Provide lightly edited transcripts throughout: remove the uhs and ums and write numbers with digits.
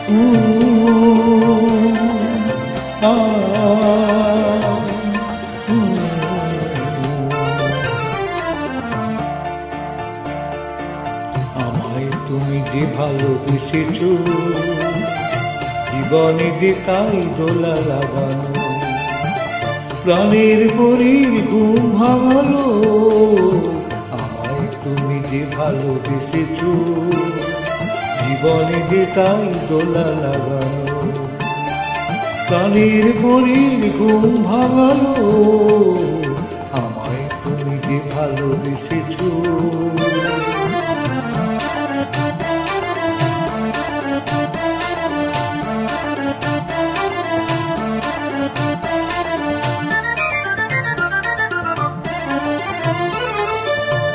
উ আ উ। আমায় তুমি যে ভালোবেসেছো, জীবনে যে তাই দোলা লাগানো, প্রাণের পরীর ঘুম ভাঙালো। আমায় তুমি যে ভালোবেসেছো, জীবনে যে তাই দোলা লাগানো, প্রাণের পরীর ঘুম ভাঙালো। আমায় তুমি যে ভালোবেসেছো।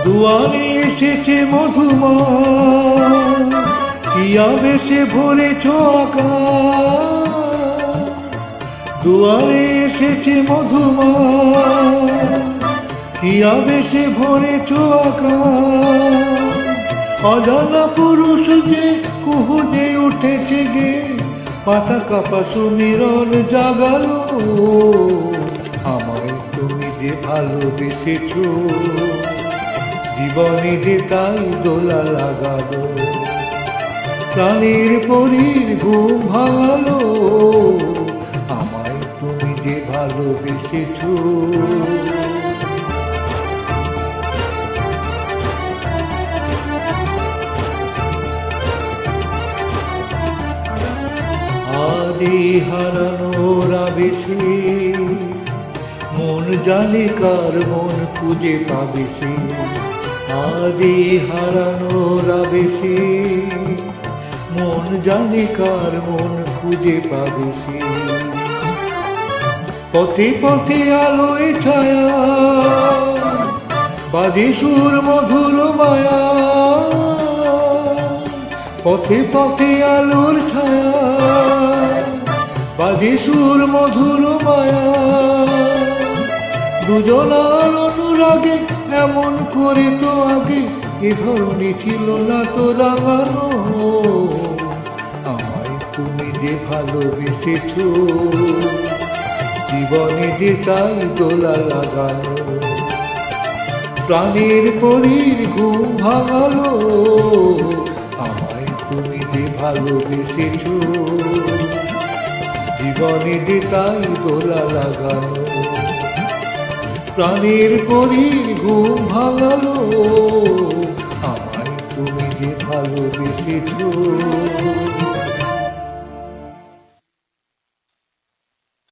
দুয়ারে এসেছে মধুময়, কি আবেশে ভরেছ আকাশ। দুয়ারে এসেছে মধুময়, কি আবেশে ভরেছ আকাশ। অজানা পুরুষ যে কুহুদে উঠেছে গে, পাতা কাপা সুমিরন জাগালো। আমায় তুমি যে ভালোবেসেছো, জীবনে যে তাই দোলা লাগালো, প্রাণের পরীর ঘুম ভাঙালো। আমায় তুমি যে ভালোবেসেছো। আজ এই হারানোর আবেশে মন জানে কার মন খুঁজে পাবে সে। আজ এই হারানোর আবেশে মন জানে কার মন খুঁজে পাবে সে। পথে পথে আলোয় ছায়া, বাজে সুর মধুর মায়া। পথে পথে আলোর ছায়া, বাজে সুর মধুর মায়া। দুজনার অনুরাগে এমন করে তো আগে এ ধরনী ছিল না তো রাঙানো। আমায় তুমি যে ভালোবেসেছো, জীবনে যে তাই দোলা লাগানো, প্রাণের পরীর ঘুম ভাঙালো। আমায় তুমি যে ভালোবেসেছো, জীবনে যে তাই দোলা লাগানো, প্রাণের পরীর ঘুম ভাঙালো। আমায় তুমি যে ভালোবেসেছো।